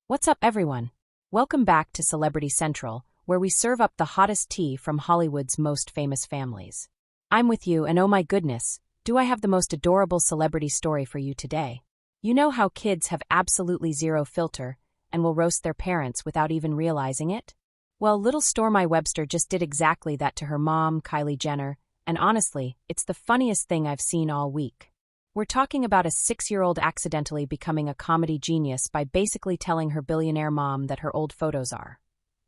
What's up, everyone? Welcome back to Celebrity Central, where we serve up the hottest tea from Hollywood's most famous families. I'm with you, and oh my goodness, do I have the most adorable celebrity story for you today. You know how kids have absolutely zero filter and will roast their parents without even realizing it? Well, little Stormi Webster just did exactly that to her mom, Kylie Jenner, and honestly, it's the funniest thing I've seen all week. We're talking about a 6-year-old accidentally becoming a comedy genius by basically telling her billionaire mom that her old photos are.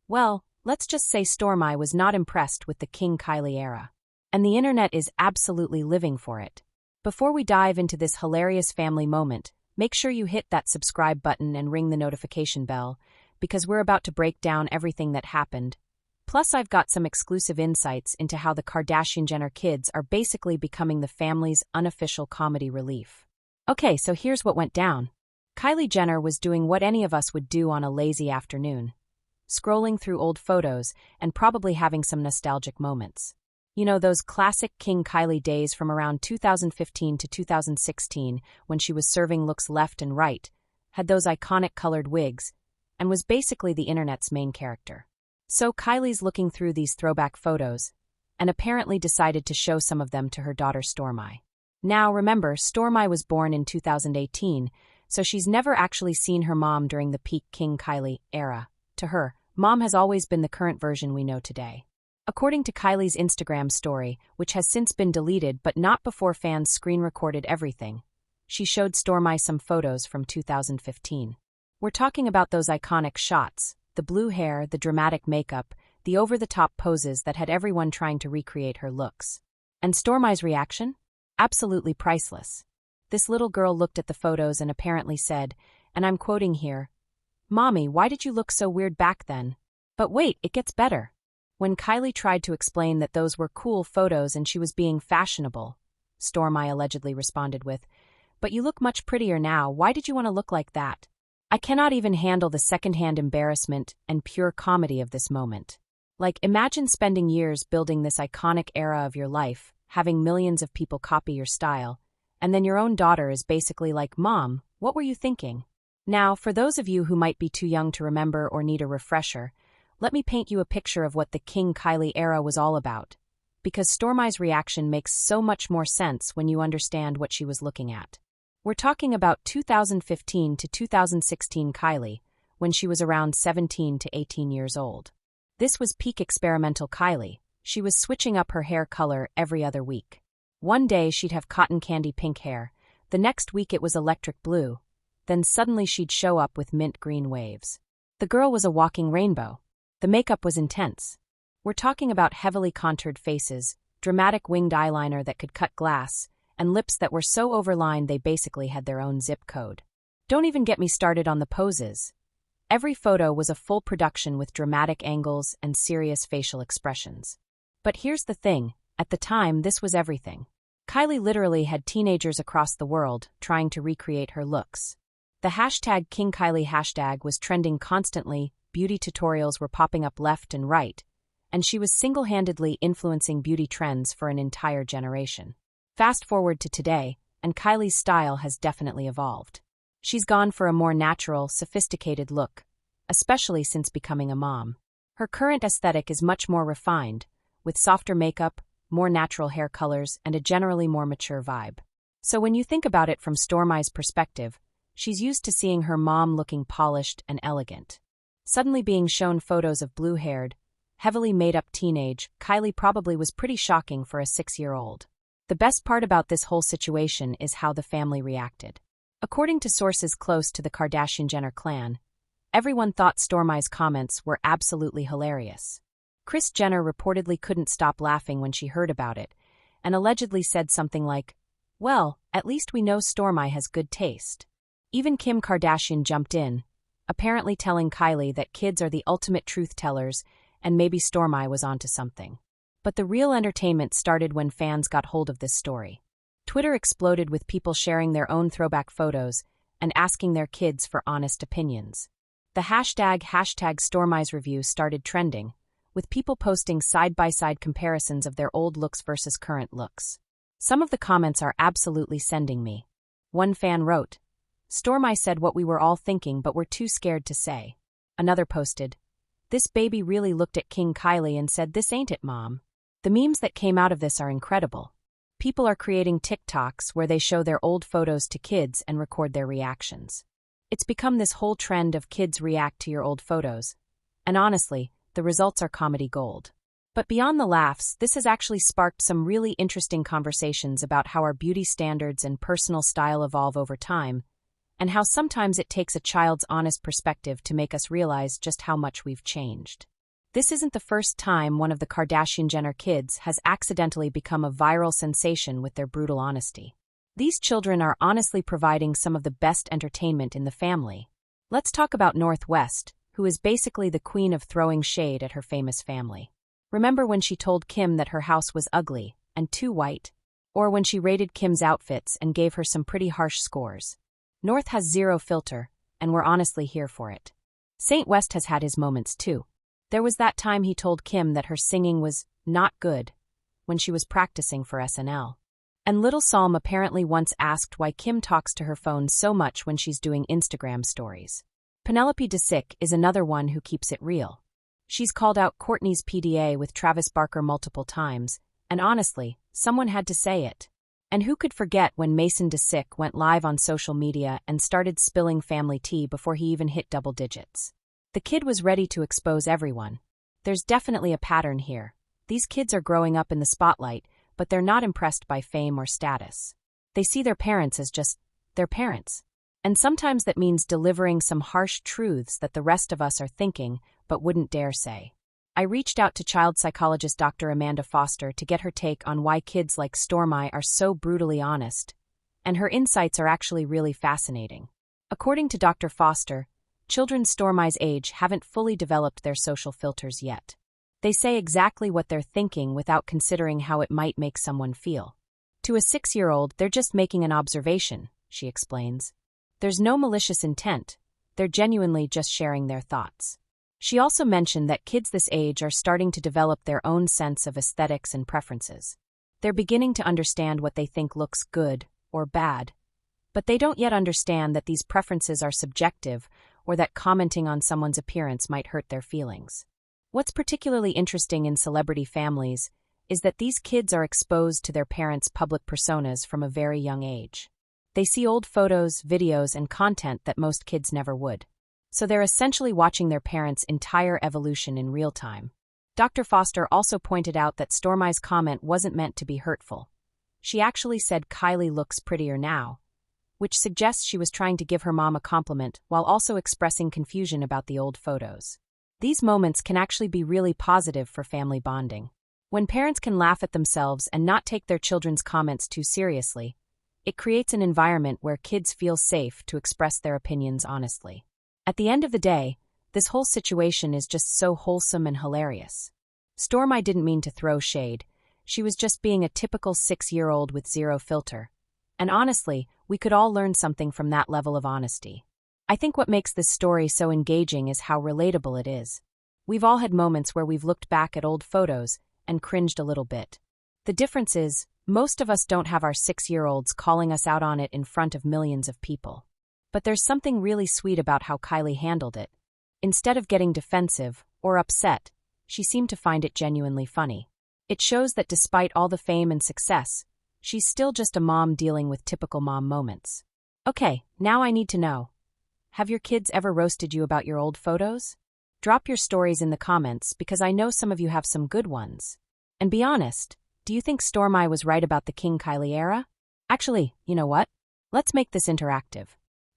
Well, let's just say Stormi was not impressed with the King Kylie era. And the internet is absolutely living for it. Before we dive into this hilarious family moment, make sure you hit that subscribe button and ring the notification bell, because we're about to break down everything that happened. Plus, I've got some exclusive insights into how the Kardashian-Jenner kids are basically becoming the family's unofficial comedy relief. Okay, so here's what went down. Kylie Jenner was doing what any of us would do on a lazy afternoon. Scrolling through old photos and probably having some nostalgic moments. You know, those classic King Kylie days from around 2015 to 2016 when she was serving looks left and right, had those iconic colored wigs, and was basically the internet's main character. So Kylie's looking through these throwback photos, and apparently decided to show some of them to her daughter Stormi. Now, remember, Stormi was born in 2018, so she's never actually seen her mom during the peak King Kylie era. To her, mom has always been the current version we know today. According to Kylie's Instagram story, which has since been deleted but not before fans screen-recorded everything, she showed Stormi some photos from 2015. We're talking about those iconic shots. The blue hair, the dramatic makeup, the over-the-top poses that had everyone trying to recreate her looks. And Stormi's reaction? Absolutely priceless. This little girl looked at the photos and apparently said, and I'm quoting here, "Mommy, why did you look so weird back then?" But wait, it gets better. When Kylie tried to explain that those were cool photos and she was being fashionable, Stormi allegedly responded with, "But you look much prettier now, why did you want to look like that?" I cannot even handle the secondhand embarrassment and pure comedy of this moment. Like, imagine spending years building this iconic era of your life, having millions of people copy your style, and then your own daughter is basically like, "Mom, what were you thinking?" Now, for those of you who might be too young to remember or need a refresher, let me paint you a picture of what the King Kylie era was all about, because Stormi's reaction makes so much more sense when you understand what she was looking at. We're talking about 2015 to 2016 Kylie, when she was around 17 to 18 years old. This was peak experimental Kylie. She was switching up her hair color every other week. One day she'd have cotton candy pink hair, the next week it was electric blue, then suddenly she'd show up with mint green waves. The girl was a walking rainbow. The makeup was intense. We're talking about heavily contoured faces, dramatic winged eyeliner that could cut glass, and lips that were so overlined they basically had their own zip code. Don't even get me started on the poses. Every photo was a full production with dramatic angles and serious facial expressions. But here's the thing, at the time this was everything. Kylie literally had teenagers across the world trying to recreate her looks. The hashtag #KingKylie hashtag was trending constantly, beauty tutorials were popping up left and right, and she was single-handedly influencing beauty trends for an entire generation. Fast forward to today, and Kylie's style has definitely evolved. She's gone for a more natural, sophisticated look, especially since becoming a mom. Her current aesthetic is much more refined, with softer makeup, more natural hair colors, and a generally more mature vibe. So when you think about it from Stormi's perspective, she's used to seeing her mom looking polished and elegant. Suddenly being shown photos of blue-haired, heavily made-up teenage, Kylie probably was pretty shocking for a 6-year-old. The best part about this whole situation is how the family reacted. According to sources close to the Kardashian-Jenner clan, everyone thought Stormi's comments were absolutely hilarious. Kris Jenner reportedly couldn't stop laughing when she heard about it, and allegedly said something like, "Well, at least we know Stormi has good taste." Even Kim Kardashian jumped in, apparently telling Kylie that kids are the ultimate truth tellers and maybe Stormi was onto something. But the real entertainment started when fans got hold of this story. Twitter exploded with people sharing their own throwback photos and asking their kids for honest opinions. The hashtag #Stormi's review started trending, with people posting side-by-side comparisons of their old looks versus current looks. Some of the comments are absolutely sending me. One fan wrote, Stormi said what we were all thinking but were too scared to say. Another posted, "This baby really looked at King Kylie and said, 'This ain't it, Mom.'" The memes that came out of this are incredible. People are creating TikToks where they show their old photos to kids and record their reactions. It's become this whole trend of kids react to your old photos. And honestly, the results are comedy gold. But beyond the laughs, this has actually sparked some really interesting conversations about how our beauty standards and personal style evolve over time, and how sometimes it takes a child's honest perspective to make us realize just how much we've changed. This isn't the first time one of the Kardashian-Jenner kids has accidentally become a viral sensation with their brutal honesty. These children are honestly providing some of the best entertainment in the family. Let's talk about North West, who is basically the queen of throwing shade at her famous family. Remember when she told Kim that her house was ugly and too white? Or when she rated Kim's outfits and gave her some pretty harsh scores? North has zero filter, and we're honestly here for it. Saint West has had his moments too. There was that time he told Kim that her singing was not good when she was practicing for SNL. And Little Psalm apparently once asked why Kim talks to her phone so much when she's doing Instagram stories. Penelope DeSick is another one who keeps it real. She's called out Kourtney's PDA with Travis Barker multiple times, and honestly, someone had to say it. And who could forget when Mason DeSick went live on social media and started spilling family tea before he even hit double digits? The kid was ready to expose everyone. There's definitely a pattern here. These kids are growing up in the spotlight, but they're not impressed by fame or status. They see their parents as just their parents. And sometimes that means delivering some harsh truths that the rest of us are thinking but wouldn't dare say. I reached out to child psychologist Dr. Amanda Foster to get her take on why kids like Stormi are so brutally honest, and her insights are actually really fascinating. According to Dr. Foster, children Stormi's age haven't fully developed their social filters yet. They say exactly what they're thinking without considering how it might make someone feel. To a 6-year-old, they're just making an observation, she explains. There's no malicious intent. They're genuinely just sharing their thoughts. She also mentioned that kids this age are starting to develop their own sense of aesthetics and preferences. They're beginning to understand what they think looks good or bad, but they don't yet understand that these preferences are subjective or that commenting on someone's appearance might hurt their feelings. What's particularly interesting in celebrity families is that these kids are exposed to their parents' public personas from a very young age. They see old photos, videos, and content that most kids never would. So they're essentially watching their parents' entire evolution in real time. Dr. Foster also pointed out that Stormi's comment wasn't meant to be hurtful. She actually said Kylie looks prettier now, which suggests she was trying to give her mom a compliment while also expressing confusion about the old photos. These moments can actually be really positive for family bonding. When parents can laugh at themselves and not take their children's comments too seriously, it creates an environment where kids feel safe to express their opinions honestly. At the end of the day, this whole situation is just so wholesome and hilarious. Stormi didn't mean to throw shade. She was just being a typical 6-year-old with zero filter. And honestly, we could all learn something from that level of honesty. I think what makes this story so engaging is how relatable it is. We've all had moments where we've looked back at old photos and cringed a little bit. The difference is, most of us don't have our 6-year-olds calling us out on it in front of millions of people. But there's something really sweet about how Kylie handled it. Instead of getting defensive or upset, she seemed to find it genuinely funny. It shows that despite all the fame and success, she's still just a mom dealing with typical mom moments. Okay, now I need to know. Have your kids ever roasted you about your old photos? Drop your stories in the comments because I know some of you have some good ones. And be honest, do you think Stormi was right about the King Kylie era? Actually, you know what? Let's make this interactive.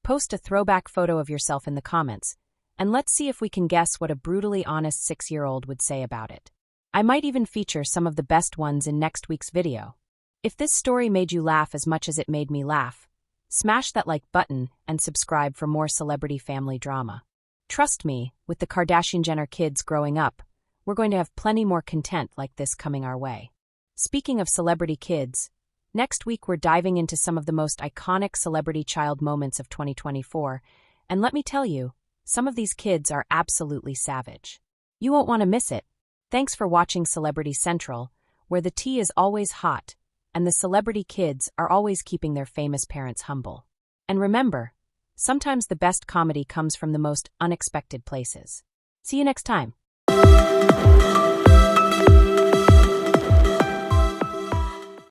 Post a throwback photo of yourself in the comments, and let's see if we can guess what a brutally honest 6-year-old would say about it. I might even feature some of the best ones in next week's video. If this story made you laugh as much as it made me laugh, smash that like button and subscribe for more celebrity family drama. Trust me, with the Kardashian-Jenner kids growing up, we're going to have plenty more content like this coming our way. Speaking of celebrity kids, next week we're diving into some of the most iconic celebrity child moments of 2024, and let me tell you, some of these kids are absolutely savage. You won't want to miss it. Thanks for watching Celebrity Central, where the tea is always hot, and the celebrity kids are always keeping their famous parents humble. And remember, Sometimes the best comedy comes from the most unexpected places. See you next time.